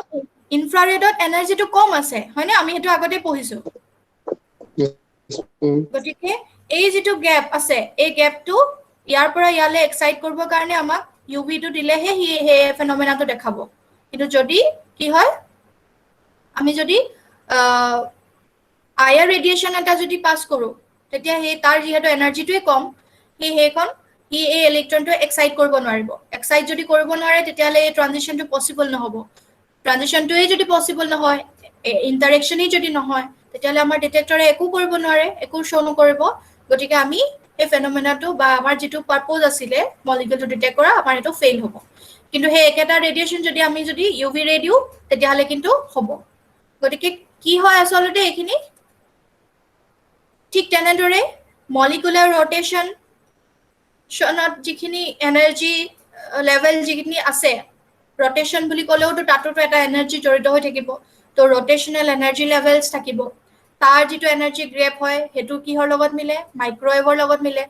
ইনফ্ৰাৰেডত এনাৰ্জিটো কম আছে হয়নে আমি হেতু আগতে পঢ়িছো গতিকে এই যেটো গ্যাপ আছে এই গ্যাপটো ইয়াৰ পৰা ইয়ালে এক্সাইট কৰিব কাৰণে আমাক ইউভি টো দিলেহে হে ফেনোমেনাটো দেখাব কিন্তু যদি কি হয় আমি যদি আইআর ৰেডিয়েশন এটা যদি পাস কৰো তেতিয়া হে তাৰ যেহেতু এনাৰ্জিটোই কম হেখন হি এই ইলেক্ট্ৰনটো এক্সাইট কৰিব নোৱাৰিব এক্সাইট যদি কৰিব নোৱাৰে তেতিয়ালে এই ট্ৰানজিশনটো পসিবল নহব ট্ৰানজিশনটোই যদি পসিবল নহয় ইন্টাৰেকশনই যদি নহয় তেতিয়ালে আমাৰ ডিটেক্টৰে একো কৰিব নোৱাৰে একো শো নকৰিব গতিকে আমি এই ফেনোমেনাটো বা আমাৰ যেটো পাৰপজ আছিলে মলিকিউলটো ডিটেক্ট কৰা আমাৰ এটো ফেইল হ'ব কিন্তু সেই একেটা ৰেডিয়েশন যদি ইউভি ৰে দিও তেতিয়াহলে কিন্তু হ'ব গতিকে কি হয় আসলতে এইখিনি ঠিক তেনেদৰে মলিকুলাৰ ৰটেশন শনত যিখিনি এনাৰ্জি লেভেল যিখিনি আছে ৰটেশন বুলি ক'লেওতো তাতো এটা এনাৰ্জি জড়িত হৈ থাকিব তো ৰটেশনাল এনাৰ্জি লেভেলছ থাকিব তাৰ যেটো এনাৰ্জি গ্ৰেপ হয় হেতু কিহৰ লগত মিলে মাইক্ৰৱেভৰ লগত মিলে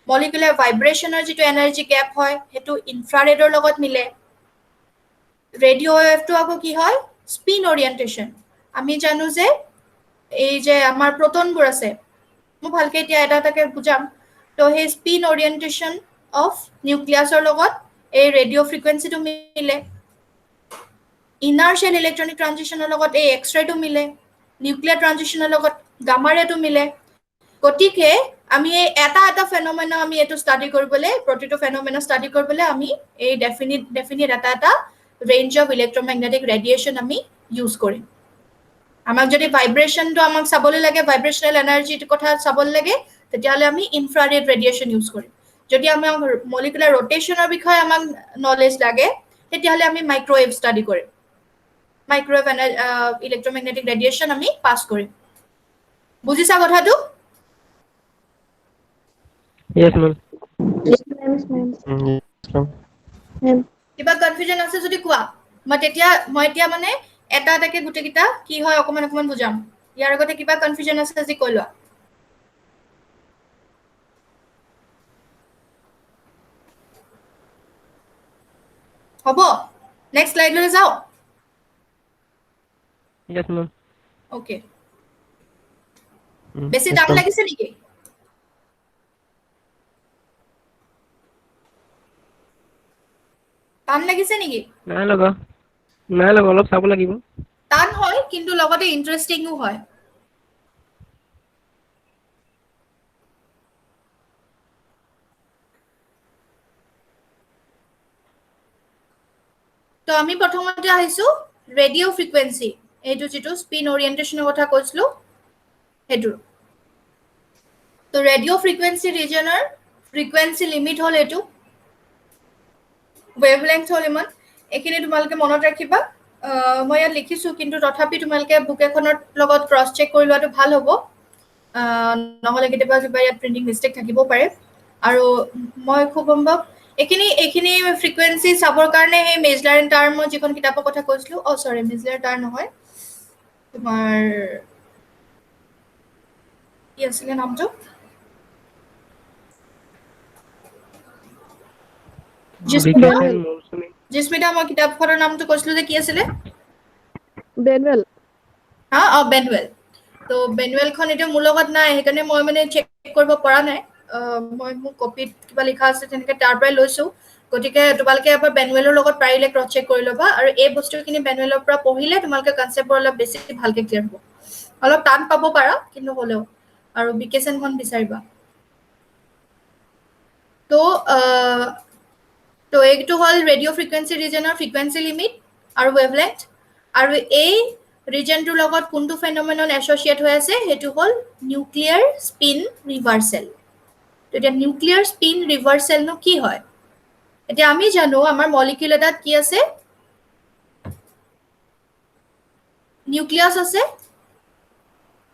মলিকুলাৰ ভাইব্ৰেশনৰ যেটো এনাৰ্জি গ্যাপ হয় হেতু ইনফ্ৰাৰেডৰ লগত মিলে ৰেডিও ওয়েভটো আকৌ কি হয় স্পিন ওৰিয়েন্টেশন আমি জানো যে এই যে আমাৰ প্ৰটনবোৰ আছে মই ভালকে এতিয়া এটাকে বুজাম তো সেই স্পিন ওৰিয়েন্টেশন অফ নিউক্লিয়াছৰ লগত এই ৰেডিও ফ্ৰিকুৱেন্সিটো মিলে ইনাৰ শেল ইলেক্ট্ৰনিক ট্ৰানজিশনৰ লগত এই এক্স-ৰেটো মিলে নিউক্লিয়াৰ ট্ৰানজিশনৰ লগত গামা ৰেটো মিলে গতিকে আমি এই এটা ফেনোমেনা আমি এটো ষ্টাডি কৰিবলে প্ৰতিটো ফেনোমেনা ষ্টাডি কৰিবলে আমি এই ডেফিনিট এটা ৰেঞ্জ অফ ইলেক্ট্ৰমেগনেটিক ৰেডিয়েশন আমি ইউজ কৰিম আমাক যদি ভাইব্ৰেশনটো আমাক চাবলৈ লাগে ভাইব্ৰেশনাল এনাৰ্জিৰ কথা চাবলৈ লাগে তেতিয়াহলে আমি ইনফ্ৰাৰেড ৰেডিয়েশন ইউজ কৰিম যদি আমাক মলিকুলাৰ ৰটেশনৰ বিষয়ে আমাক নলেজ লাগে তেতিয়াহলে আমি মাইক্ৰৱেভ ষ্টাডি কৰিম মাইক্ৰৱেভ ইলেক্ট্ৰমেগনেটিক ৰেডিয়েশন আমি পাস কৰিম বুজিছা কথাটো Yes, ma'am. Yes, ma'am. Yes, ma'am. Ma'am. কিবা কনফিউজন আছে যদি কোৱা মই এতিয়া মানে এটাকে গুটেকিটা কি হয় অকমান বুজাম ইয়াৰ আগতে কিবা কনফিউজন আছে যদি কৈ লোৱা হ'ব নেক্সট স্লাইডলৈ যাও Yes, ma'am. ওকে Mm, বেছি yes, টান ma'am. লাগিছে নেকি টান লাগিছে নেকি নাই লগা অলপ চাব লাগিব টান হয় কিন্তু লগতে ইন্টাৰেষ্টিংও হয় তো আমি প্ৰথমতে আহিছো ৰেডিও ফ্ৰিকুৱেন্সি এইটো যেটো স্পিন ওৰিয়েন্টেশনৰ কথা কৈছিলো হেতু তো ৰেডিও ফ্ৰিকুৱেন্সি ৰিজনৰ ফ্ৰিকুৱেন্সি লিমিট হল এটো ওয়েভলেংথ হল ইমান এখিনি তোমালকে মনত ৰাখিবা মই ইয়াত লিখিছো কিন্তু তথাপি তোমালকে বুক এখনৰ লগত ক্ৰস চেক কৰি লোৱাটো ভাল হ'ব নহলে কেতিয়াবা কিবা ইয়াত প্ৰিন্টিং মিস্টেক থাকিব পাৰে আৰু মই খুব সম্ভৱ এখিনি ফ্ৰিকুৱেন্সি চাবৰ কাৰণে হে মেজলাৰ এণ্ড টাৰ্ম মই যিখন কিতাপৰ কথা কৈছিলো সৰি মেজলাৰ টাৰ্ম নহয় তোমাৰ কি আছিল নামটো জিস্মিতা মই কিতাপখনৰ নামটো কৈছিলো যে কি আছিল Benwell. বেনৱেল তো বেনৱেলখন এতিয়া মোৰ লগত নাই সেইকাৰণে মই মানে চেক কৰিব পৰা নাই মই মোৰ কপিত কিবা লিখা আছে তেনেকে তাৰ পৰাই লৈছো গতিকে তোমালকে এবাৰ বেনৱেলৰ লগত পাৰিলে ক্ৰস চেক কৰি ল'বা আৰু এই বস্তুখিনি বেনৱেলৰ পৰা পঢ়িলে তোমালকে কনসেপ্টবোৰ অলপ বেছি ভালকে ক্লিয়াৰ হ'ব অলপ টান পাব পাৰা কিন্তু হলেও আৰু বিকেশনখন বিচাৰিবা তো এইটো হল ৰেডিও ফ্ৰিকুৱেন্সি ৰিজনৰ ফ্ৰিকুৱেন্সি লিমিট আৰু ওয়েভলেংথ আৰু এই ৰিজনটোৰ লগত কোনটো ফেনোমেনন এছ'চিয়েট হৈ আছে হেতু হল নিউক্লিয়াৰ স্পিন ৰিভাৰ্সেল তেতিয়া নিউক্লিয়াৰ স্পিন ৰিভাৰ্সেল নো কি হয় এতিয়া আমি জানো আমাৰ মলিকিউল এটাত কি আছে নিউক্লিয়াছ আছে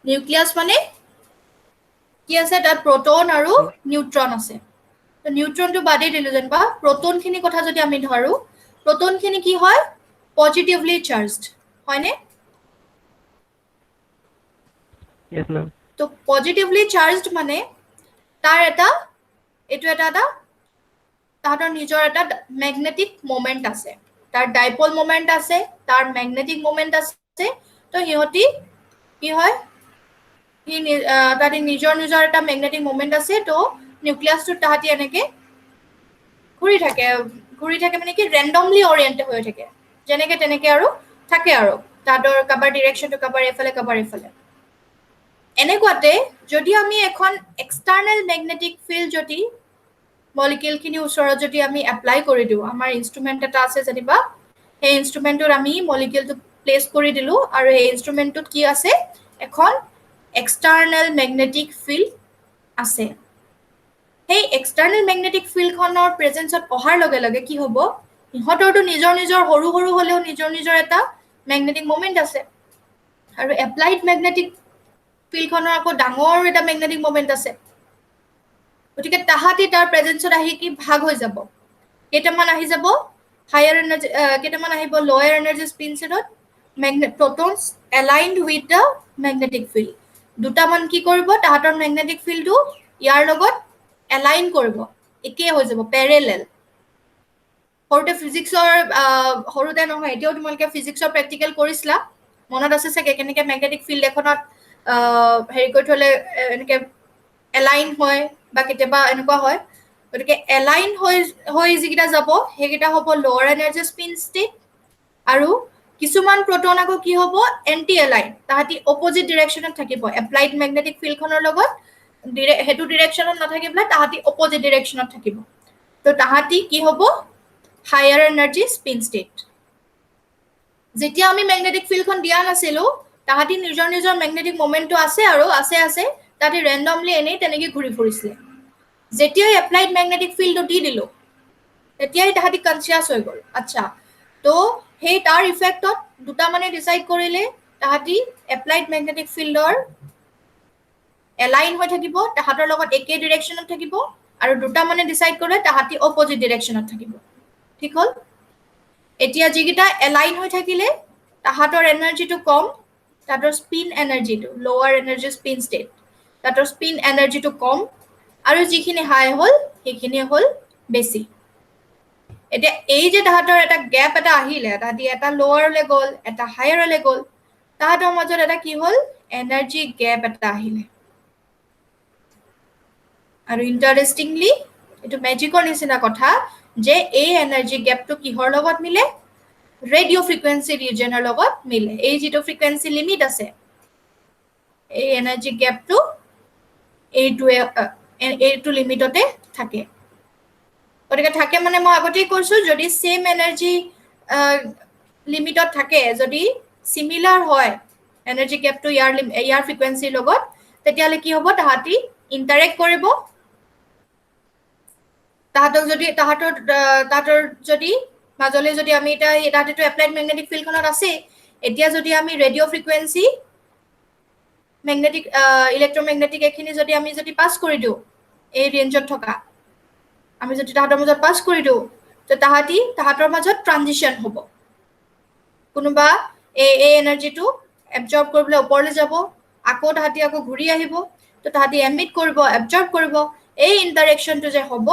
নিউক্লিয়াছ মানে কি আছে তাত প্ৰটোন আৰু নিউট্ৰন আছে তো নিউট্ৰনটো বাদে দিলো যেনবা প্ৰটোনখিনি কথা যদি আমি ধৰো প্ৰটোনখিনি কি হয় পজিটিভলি চাৰ্জড হয়নে Yes, ma'am. তো পজিটিভলি চাৰ্জড মানে তাৰ এটা তাহাঁতৰ নিজৰ এটা ম্যাগনেটিক মোমেন্ট আছে তাৰ ডাইপল মোমেন্ট আছে তাৰ ম্যাগনেটিক মোমেন্ট আছে তো হিহতি কি হয় তাতে নিজৰ এটা ম্যাগনেটিক মোমেন্ট আছে তো নিউক্লিয়াছটো তাহাঁতি এনেকে ঘূৰি থাকে মানে কি ৰেন্ডমলি অৰিয়েন্টেড হৈ থাকে যেনেকে তেনেকে আৰু থাকে আৰু তাহাঁতৰ কাবাৰ ডিৰেকশ্যনটো কাবাৰ এইফালে এনেকুৱাতে যদি আমি এখন এক্সটাৰ্নেল ম্যাগনেটিক ফিল্ড যদি মলিকিউলখিনি ওচৰত যদি আমি এপ্লাই কৰি দিও আমাৰ ইনস্ট্ৰুমেন্ট এটা আছে যেনিবা সেই ইনস্ট্ৰুমেন্টত আমি মলিকিউলটো প্লেস কৰি দিলো আৰু এই ইনস্ট্ৰুমেন্টত কি আছে এখন এক্সটাৰ্নেল ম্যাগনেটিক ফিল্ড আছে সেই এক্সটাৰ্নেল মেগনেটিক ফিল্ডখনৰ প্ৰেজেন্সত অহাৰ লগে লগে কি হ'ব ইহঁতৰটো নিজৰ নিজৰ সৰু সৰু হ'লেও নিজৰ নিজৰ এটা মেগনেটিক মোমেন্ট আছে আৰু এপ্লাইড মেগনেটিক ফিল্ডখনৰ আকৌ ডাঙৰ এটা মেগনেটিক মোমেন্ট আছে গতিকে তাহাঁতি তাৰ প্ৰেজেন্সত আহি কি ভাগ হৈ যাব কেইটামান আহি যাব হায়াৰ এনাৰ্জি কেইটামান আহিব লোৱাৰ এনাৰ্জি স্পিন ষ্টেটত protons aligned with the magnetic field দুটামান কি কৰিব তাহাঁতৰ মেগনেটিক ফিল্ডটো ইয়াৰ লগত এলাইন কৰিব একে হৈ যাব প্যাৰেলেল সৰুতে ফিজিক্সৰ সৰুতে নহয় এতিয়াও তোমালোকে ফিজিক্সৰ প্ৰেক্টিকেল কৰিছিলা মনত আছে চাগে কেনেকৈ মেগনেটিক ফিল্ড এখনত হেৰি কৰি থলে এনেকৈ এলাইন হয় বা কেতিয়াবা এনেকুৱা হয় গতিকে এলাইন হৈ যিকেইটা যাব সেইকেইটা হ'ব লোৱাৰ এনাৰ্জি স্পিন ষ্টেট আৰু কিছুমান প্ৰটন আকৌ কি হ'ব এন্টি এলাইন তাহাঁতি অপজিট ডিৰেকশ্যনত থাকিব এপ্লাইড মেগনেটিক ফিল্ডখনৰ লগত হেতু ডিৰেকশ্যনত নাথাকি পেলাই তাহাঁতি অপজিট ডিৰেকশ্যনত থাকিব তো তাহাঁতি কি হ'ব হায়াৰ এনাৰ্জি স্পিন ষ্টেট যেতিয়া আমি মেগনেটিক ফিল্ডখন দিয়া নাছিলো তাহাঁতি নিজৰ নিজৰ মেগনেটিক মোমেন্টটো আছে আৰু আছে তাহাঁতি ৰেণ্ডমলি এনেই তেনেকৈ ঘূৰি ফুৰিছিলে যেতিয়াই এপ্লাইড মেগনেটিক ফিল্ডটো দি দিলো তেতিয়াই তাহাঁতি কনচিয়াছ হৈ গ'ল আচ্ছা তো সেই তাৰ ইফেক্টত দুটা মানে ডিসাইড কৰিলে তাহাঁতি এপ্লাইড মেগনেটিক ফিল্ডৰ এলাইন হৈ থাকিব তাহাঁতৰ লগত একে ডিৰেকশ্যনত থাকিব আৰু দুটা মানে ডিসাইড কৰিলে তাহাঁতি অপজিট ডিৰেকশ্যনত থাকিব ঠিক হ'ল এতিয়া যিকেইটা এলাইন হৈ থাকিলে তাহাঁতৰ এনাৰ্জিটো কম তাহাঁতৰ স্পিন এনাৰ্জিটো লোৱাৰ এনাৰ্জি স্পিন ষ্টেট তাহাঁতৰ স্পিন এনাৰ্জিটো কম আৰু যিখিনি হাই হ'ল সেইখিনি হ'ল বেছি এতিয়া এই যে তাহাঁতৰ এটা গ্যাপ এটা আহিলে তাহাঁতি এটা লোৱাৰলৈ গ'ল এটা হায়াৰলৈ গ'ল তাহাঁতৰ মাজত এটা কি হ'ল এনাৰ্জি গ্যাপ এটা আহিলে আৰু ইণ্টাৰেষ্টিংলি এইটো মেজিকৰ নিচিনা কথা যে এই এনাৰ্জি গ্যাপটো কিহৰ লগত মিলে ৰেডিঅ' ফ্ৰিকুৱেন্সি ৰিজনৰ লগত মিলে এই যিটো ফ্ৰিকুৱেন্সি লিমিট আছে এই এনাৰ্জি গ্যাপটো এইটো লিমিটতে থাকে গতিকে থাকে মানে মই আগতেই কৈছো যদি সেম এনাৰ্জি লিমিটত থাকে যদি সিমিলাৰ হয় এনাৰ্জি গ্যাপটো ইয়াৰ ফ্ৰিকুৱেন্সিৰ লগত তেতিয়াহ'লে কি হ'ব তাহাঁতি ইণ্টাৰেক্ট কৰিব তাহাঁতৰ যদি মাজলৈ যদি আমি এতিয়া তাহাঁতিটো এপ্লাইড মেগনেটিক ফিল্ডখনত আছে এতিয়া যদি আমি ৰেডিঅ' ফ্ৰিকুৱেন্সি মেগনেটিক ইলেক্ট্ৰমেগনেটিক এখিনি যদি আমি যদি পাছ কৰি দিওঁ এই ৰেঞ্জত থকা আমি যদি তাহাঁতৰ মাজত পাছ কৰি দিওঁ তো তাহাঁতৰ মাজত ট্ৰানজিশ্যন হ'ব কোনোবা এই এনাৰ্জিটো এবজৰ্ব কৰিবলৈ ওপৰলৈ যাব আকৌ তাহাঁতি আকৌ ঘূৰি আহিব তো তাহাঁতি এমিট কৰিব এবজৰ্ব কৰিব এই ইণ্টাৰেকশ্যনটো যে হ'ব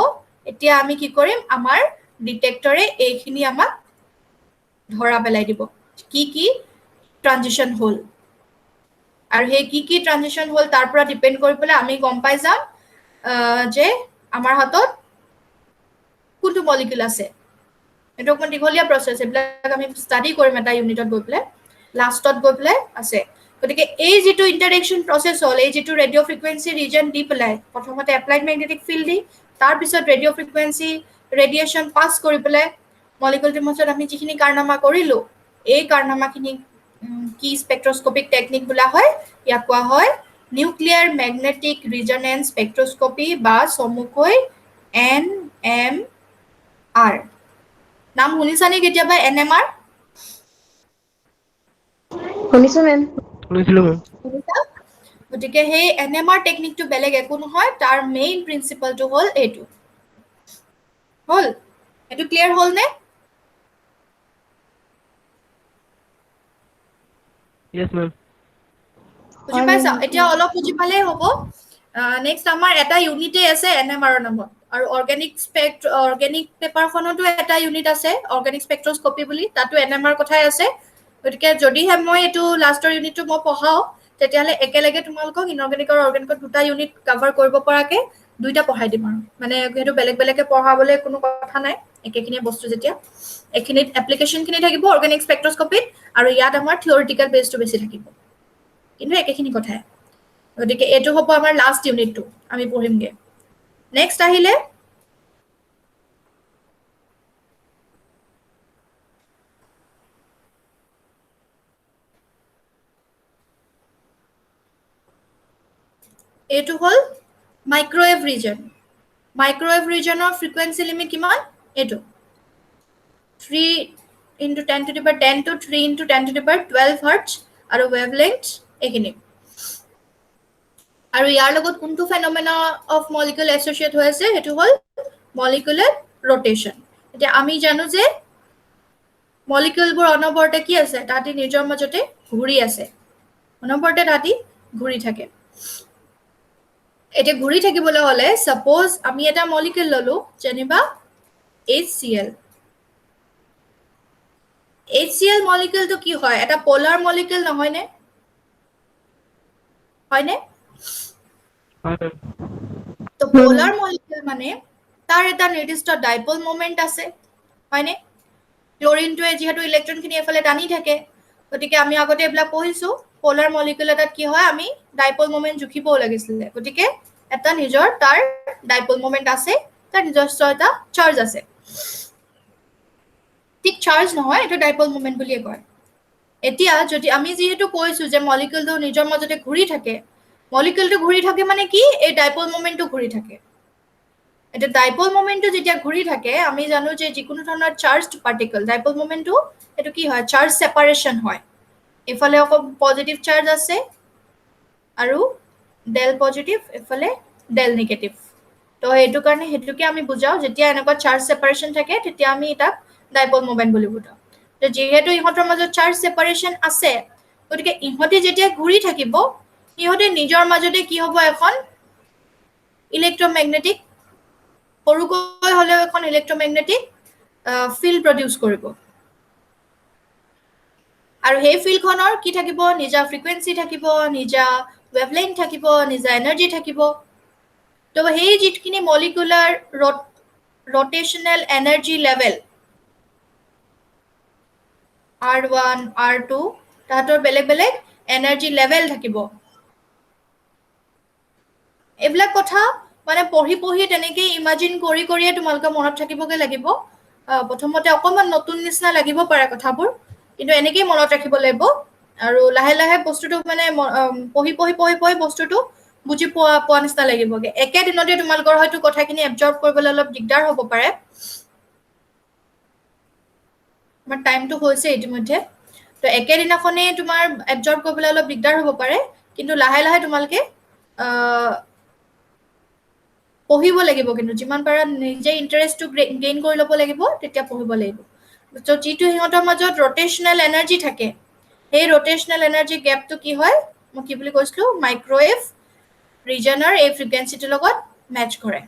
এতিয়া আমি কি কৰিম আমাৰ ডিটেক্টৰে এইখিনি আমাক ধৰা পেলাই দিব কি ট্ৰানজিশ্যন হ'ল আৰু সেই কি ট্ৰানজিশ্যন হ'ল তাৰ পৰা ডিপেণ্ড কৰি পেলাই আমি গম পাই যাম যে আমাৰ হাতত কোনটো মলিকিউল আছে এইটো অকণমান দীঘলীয়া প্ৰচেছ এইবিলাক আমি ষ্টাডি কৰিম এটা ইউনিটত গৈ পেলাই লাষ্টত গৈ পেলাই আছে গতিকে এই যিটো ইণ্টাৰেকশ্যন প্ৰচেছ হ'ল এই যিটো ৰেডিঅ' ফ্ৰিকুৱেন্সি ৰিজন দি পেলাই প্ৰথমতে এপ্লাইড মেগনেটিক ফিল্ড দি তাৰপিছত ৰেডিঅ' ফ্ৰিকুৱেন্সি ৰেডিয়েশ্যন পাছ কৰি পেলাই মলিকুলটোৰ মাজত আমি যিখিনি কাৰনামা কৰিলোঁ এই কাৰনামাখিনি কি স্পেক্ট্ৰস্কপিক টেকনিক বোলা হয় ইয়াক কোৱা হয় নিউক্লিয়াৰ মেগনেটিক ৰিজনেন্স স্পেক্ট্ৰস্কপি বা চমুকৈ NMR নাম শুনিছানে কেতিয়াবা NMR শুনিছো মেম শুনিছিলো মেম গতিকে সেই NMR টেকনিকটো বেলেগ একো নহয় তাৰ মেইন প্ৰিন্সিপালটো হ'ল এইটো হ'ল এইটো ক্লিয়াৰ হ'ল নে ইয়েছ মেম বুজি পাইছা এতিয়া অলপ বুজি পালেই হ'ব নেক্সট আমাৰ এটা ইউনিটে আছে NMR নামত আৰু অৰ্গেনিক পেপাৰখনতো এটা ইউনিট আছে অৰ্গেনিক স্পেক্ট্ৰস্কপি বুলি তাতো NMR কথাই আছে গতিকে যদিহে মই এইটো লাষ্টৰ ইউনিটটো মই পঢ়াওঁ তেতিয়াহ'লে একেলগে তোমালোকক ইনঅৰ্গেনিক আৰু অৰ্গেনিকৰ দুটা ইউনিট কভাৰ কৰিব পৰাকে দুইটা পঢ়াই দিম আৰু মানে সেইটো বেলেগ বেলেগকে পঢ়াবলৈ কোনো কথা নাই একেখিনিয়ে বস্তু যেতিয়া এইখিনিত এপ্লিকেশ্যনখিনি থাকিব অৰ্গেনিক স্পেক্ট্ৰস্কপিত আৰু ইয়াত আমাৰ থিয়ৰিটিকেল বেছটো বেছি থাকিব কিন্তু একেখিনি কথাই গতিকে এইটো হ'ব আমাৰ লাষ্ট ইউনিটটো আমি পঢ়িমগে নেক্সট আহিলে এইটো হ'ল মাইক্ৰৱেভ ৰিজন মাইক্ৰৱেভ ৰিজনৰ ফ্ৰিকুৱেঞ্চি লিমিট কিমান এইটো 3 into 10 to the power 10 to 3 into 10 to the power 12 hertz আৰু wavelength এইখিনি আৰু ইয়াৰ লগত কোনটো ফেনোমেনা অফ মলিকিউল এছ'চিয়েট হৈ আছে সেইটো হ'ল মলিকিউলাৰ ৰটেশ্যন এতিয়া আমি জানো যে মলিকিউলবোৰ অনবৰতে কি আছে তাহাঁতি নিজৰ মাজতে ঘূৰি আছে অনবৰতে তাহাঁতি ঘূৰি থাকে এতিয়া ঘূৰি থাকিবলৈ হ'লে সাপোজ আমি এটা মলিকিউল ললো যেনিবা HCl HCl মলিকিউলটো কি হয় এটা পোলাৰ মলিকিউল নহয়নে হয়নে হয় মেম তো পোলাৰ মলিকিউল মানে তাৰ এটা নিৰ্দিষ্ট ডাইপল মোমেন্ট আছে হয়নে ক্লোৰিনটোৱে যেহেতু ইলেক্ট্ৰনখিনি এফালে টানি থাকে গতিকে আমি আগতে এইবিলাক পঢ়িছো পোলাৰ মলিকিউল এটাত কি হয় আমি ডাইপল মোমেন্ট জুখিবও লাগিছিলে গতিকে এটা নিজৰ তাৰ ডাইপল মোমেন্ট আছে তাৰ নিজস্ব এটা চাৰ্জ আছে ঠিক চাৰ্জ নহয় এটা ডাইপল মোমেন্ট বুলিয়ে কয় এতিয়া যদি আমি যেহেতু কৈছো যে মলিকিউলটো নিজৰ মাজতে ঘূৰি থাকে মলিকিউলটো ঘূৰি থাকে মানে কি এই ডাইপল মোমেন্টটো ঘূৰি থাকে এটা ডাইপল মোমেন্টটো যেতিয়া ঘূৰি থাকে আমি জানো যে যিকোনো ধৰণৰ চাৰ্জড পাৰ্টিকল ডাইপল মোমেন্টটো এটো কি হয় চাৰ্জ সেপাৰেশন হয় এফালে অক পজিটিভ চাৰ্জ আছে আৰু ডেল পজিটিভ এফালে ডেল নেগেটিভ তো এইটো কাৰণে হেতুকে আমি বুজাও যেতিয়া এনেকুৱা চাৰ্জ সেপাৰেশন থাকে তেতিয়া আমি এটা ডাইপল মোমেন্ট বুলি বুজাও তো যেহেতু ইহঁতৰ মাজত চাৰ্জ সেপাৰেশন আছে গতিকে ইহঁতে যেতিয়া ঘূৰি থাকিব ইহঁতে নিজৰ মাজতে কি হ'ব এখন ইলেক্ট্ৰমেগনেটিক সৰুকৈ হ'লেও এখন ইলেক্ট্ৰমেগনেটিক ফিল্ড প্ৰডিউস কৰিব আৰু সেই ফিল্ডখনৰ কি থাকিব নিজা ফ্ৰিকুৱেন্সি থাকিব নিজা ওয়েভলেংথ থাকিব নিজা এনাৰ্জি থাকিব তো সেই যিখিনি molecular rotational energy level R1 R2 তাহাঁতৰ বেলেগ বেলেগ এনাৰ্জি লেভেল থাকিব এইবিলাক কথা মানে পঢ়ি পঢ়ি তেনেকৈ ইমাজিন কৰি কৰিয়ে তোমালোকৰ মনত থাকিবগে লাগিব প্ৰথমতে অকমান নতুন নিচিনা লাগিব পাৰে কথাবোৰ কিন্তু এনেকৈ মনত ৰাখিব লাগিব আৰু লাহে লাহে বস্তুটো মানে পঢ়ি পঢ়ি পঢ়ি পঢ়ি বস্তুটো বুজি পোৱা নিচিনা লাগিবগে একেদিনতে তোমালোকৰ হয়তো কথাখিনি এবজৰ্ব কৰিবলৈ অলপ দিগদাৰ হ'ব পাৰে আমাৰ টাইমটো হৈছে ইতিমধ্যে তো একেদিনাখনে তোমাৰ এবজৰ্ব কৰিবলৈ অলপ দিগদাৰ হ'ব পাৰে কিন্তু লাহে লাহে তোমালোকে পঢ়িব লাগিব কিন্তু যিমান পাৰা নিজে ইন্টাৰেষ্টটো গেইন কৰি ল'ব লাগিব তেতিয়া পঢ়িব লাগিব তো যিটো সিহঁতৰ মাজত rotational energy থাকে সেই rotational energy গ্যাপটো কি হয় মই কি বুলি কৈছিলো মাইক্ৰৱেভ ৰিজনৰ এই ফ্ৰিকুৱেন্সিটোৰ লগত মেচ কৰে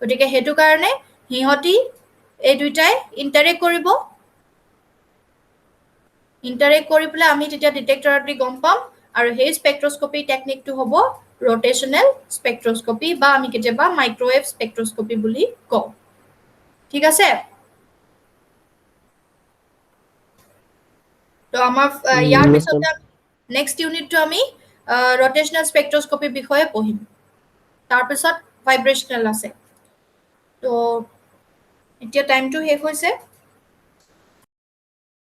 গতিকে হেতু কাৰণে হিহতি এই দুইটাই ইন্টাৰেক্ট কৰিব ইন্টাৰেক্ট কৰি পেলাই আমি তেতিয়া ডিটেক্টৰত দি গম পাম আৰু সেই স্পেক্ট্ৰোস্কোপি টেকনিকটো হ'ব rotational spectroscopy বা আমি কেতিয়াবা মাইক্ৰৱেভ স্পেক্ট্ৰোস্কোপি বুলি কওঁ ঠিক আছে তো আমাৰ ইয়াৰ পিছতে নেক্সট ইউনিটটো আমি rotational spectroscopy বিষয়ে পঢ়িম তাৰ পিছত ভাইব্ৰেশনাল আছে তো এতিয়া টাইমটো শেষ হৈছে